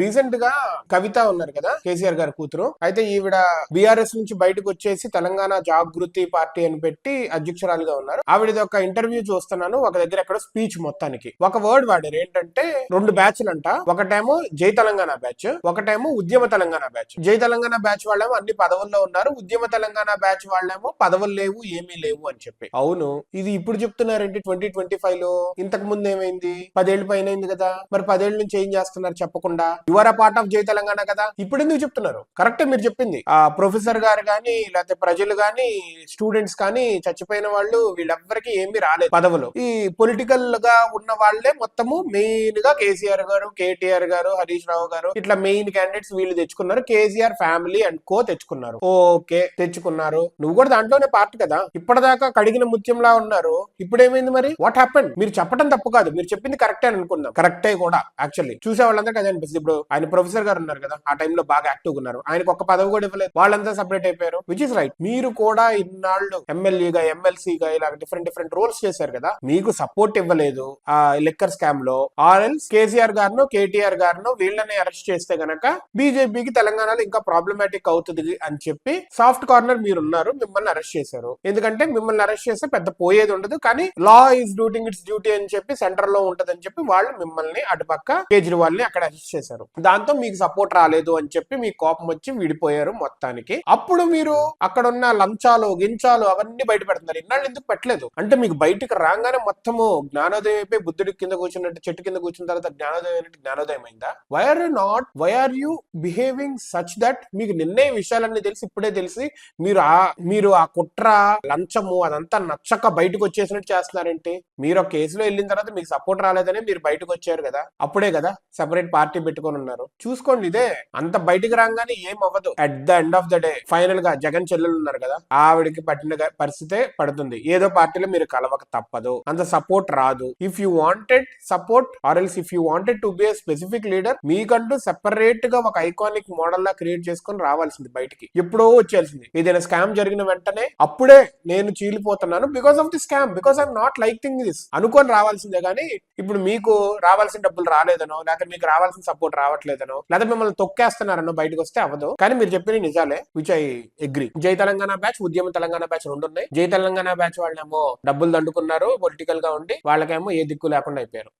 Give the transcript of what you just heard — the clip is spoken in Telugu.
రీసెంట్ గా కవిత ఉన్నారు కదా, కేసీఆర్ గారి కూతురు. అయితే ఈవిడ బీఆర్ఎస్ నుంచి బయటకు వచ్చేసి తెలంగాణ జాగృతి పార్టీ అని పెట్టి అధ్యక్షురాలుగా ఉన్నారు. ఆవిడది ఒక ఇంటర్వ్యూ చూస్తున్నాను. ఒక దగ్గర ఎక్కడ స్పీచ్ మొత్తానికి ఒక వర్డ్ వాడారు. ఏంటంటే 2 బ్యాచ్లు అంట. ఒకటేమో జై తెలంగాణ బ్యాచ్, ఒకటేమో ఉద్యమ తెలంగాణ బ్యాచ్. జై తెలంగాణ బ్యాచ్ వాళ్ళేమో అన్ని పదవుల్లో ఉన్నారు, ఉద్యమ తెలంగాణ బ్యాచ్ వాళ్ళేమో పదవులు లేవు, ఏమీ లేవు అని చెప్పి. అవును, ఇది ఇప్పుడు చెప్తున్నారేంటి 2025 లో? ఇంతకు ముందు ఏమైంది? 10 ఏళ్ళు పైన అయింది కదా. మరి 10 ఏళ్ళ నుంచి ఏం చేస్తున్నారు చెప్పకుండా? యువర్ పార్ట్ ఆఫ్ జై తెలంగాణ కదా. ఇప్పుడు ఎందుకు చెప్తున్నారు? కరెక్టే మీరు చెప్పింది. ఆ ప్రొఫెసర్ గారు గాని, లేకపోతే ప్రజలు గాని, స్టూడెంట్స్ కానీ, చచ్చిపోయిన వాళ్ళు వీళ్ళెవ్వరికి ఏమీ రాలేదు పదవులు. ఈ పొలిటికల్ గా ఉన్న వాళ్లే మొత్తము మెయిన్ గా కేసీఆర్ గారు, కేటీఆర్ గారు, హరీష్ రావు గారు, ఇట్లా మెయిన్ క్యాండిడేట్స్ వీళ్ళు తెచ్చుకున్నారు. కేసీఆర్ ఫ్యామిలీ అండ్ కో తెచ్చుకున్నారు. ఓకే, తెచ్చుకున్నారు. నువ్వు కూడా దాంట్లోనే పార్ట్ కదా. ఇప్పటిదాకా కడిగిన ముత్యంలా ఉన్నారు. ఇప్పుడు ఏమైంది మరి? What happened? మీరు చెప్పడం తప్పు కాదు, మీరు చెప్పింది కరెక్టే అని అనుకుందాం. కరెక్టే కూడా యాక్చువల్లీ. చూసే వాళ్ళందరికీ అదే అనిపిస్తుంది. ఇప్పుడు ఆయన ప్రొఫెసర్ గారు ఉన్నారు కదా, ఆ టైంలో బాగా యాక్టివ్ ఉన్నారు. ఆయనకు ఒక్క పదవి కూడా ఇవ్వలేదు, వాళ్ళంతా సెపరేట్ అయిపోయారు. Which is right. మీరు కూడా ఇన్నాళ్ళు ఎమ్మెల్యేగా, ఎమ్మెల్సీగా ఇలా డిఫరెంట్ రోల్స్ చేశారు కదా, మీకు సపోర్ట్ ఇవ్వలేదు ఆ లిక్కర్ స్కామ్ లో. ఆర్ఎల్స్ కేసీఆర్ గారినో, కేటీఆర్ గారినో వీళ్ళని అరెస్ట్ చేస్తే గనక బీజేపీకి తెలంగాణలో ఇంకా ప్రాబ్లమాటిక్ అవుతుంది అని చెప్పి సాఫ్ట్ కార్నర్ మీరు ఉన్నారు, మిమ్మల్ని అరెస్ట్ చేశారు. ఎందుకంటే మిమ్మల్ని అరెస్ట్ చేస్తే పెద్ద పోయేది ఉండదు, కానీ లా ఈజ్ డూటింగ్ ఇట్స్ డ్యూటీ అని చెప్పి సెంటర్ లో ఉంటది అని చెప్పి వాళ్ళు మిమ్మల్ని అటుపక్క కేజ్రీవాల్ ని అక్కడ అరెస్ట్ చేశారు. దాంతో మీకు సపోర్ట్ రాలేదు అని చెప్పి మీకు కోపం వచ్చి విడిపోయారు మొత్తానికి. అప్పుడు మీరు అక్కడ ఉన్న లంచాలు, గించాలు అవన్నీ బయట పెడుతున్నారు. ఇన్నాళ్ళు ఎందుకు పెట్టలేదు? అంటే మీకు బయటకు రాగానే మొత్తము జ్ఞానోదయం అయిపోయి బుద్ధుడి కింద కూర్చున్నట్టు, చెట్టు కింద కూర్చున్న తర్వాత జ్ఞానోదయం అయినట్టు జ్ఞానోదయం అయిందా? Why are you behaving such that మీకు నిన్నే విషయాలన్నీ తెలిసి, ఇప్పుడే తెలిసి మీరు ఆ కుట్ర, లంచము అదంతా నచ్చక బయటకు వచ్చేసినట్టు చేస్తున్నారేంటి? మీరు ఒక కేసులో వెళ్ళిన తర్వాత మీకు సపోర్ట్ రాలేదని మీరు బయటకు వచ్చారు కదా, అప్పుడే కదా సెపరేట్ పార్టీ పెట్టుకొని ఉన్నారు. చూసుకోండి, ఇదే అంత బయటకు రాగానే ఏం అవ్వదు. At the end of the day final గా జగన్ చెల్లెలు ఉన్నారు కదా, ఆవిడకి పట్టిన పరిస్థితే పడుతుంది. ఏదో పార్టీలో మీరు కలవక తప్పదు, అంత సపోర్ట్ రాదు. If you wanted support or else if you wanted to be A specific leader, మీకంటూ సెపరేట్ గా ఒక ఐకానిక్ మోడల్ లా క్రియేట్ చేసుకొని రావాల్సింది బయటికి. ఎప్పుడో వచ్చేసింది. ఏదైనా స్కామ్ జరిగిన వెంటనే అప్పుడే నేను చీలిపోతున్నాను because of the scam, because I'm not like thing this అనుకొని రావాల్సిందే. కానీ ఇప్పుడు మీకు రావాల్సిన డబ్బులు రాలేదనో, లేకపోతే మీకు రావాల్సిన సపోర్ట్ రావట్లేదనో, లేదా మిమ్మల్ని తొక్కేస్తున్నారనో బయటకు వస్తే అవ్వదు. కానీ మీరు చెప్పిన నిజాలే, విచ్ ఐ అగ్రీ. జై తెలంగాణ బ్యాచ్, ఉద్యమ తెలంగాణ బ్యాచ్ 2 ఉన్నాయి. జై తెలంగాణ బ్యాచ్ వాళ్ళేమో డబ్బులు దండుకున్నారు పొలిటికల్ గా ఉండి, వాళ్ళకేమో ఏ దిక్కు లేకుండా అయిపోయారు.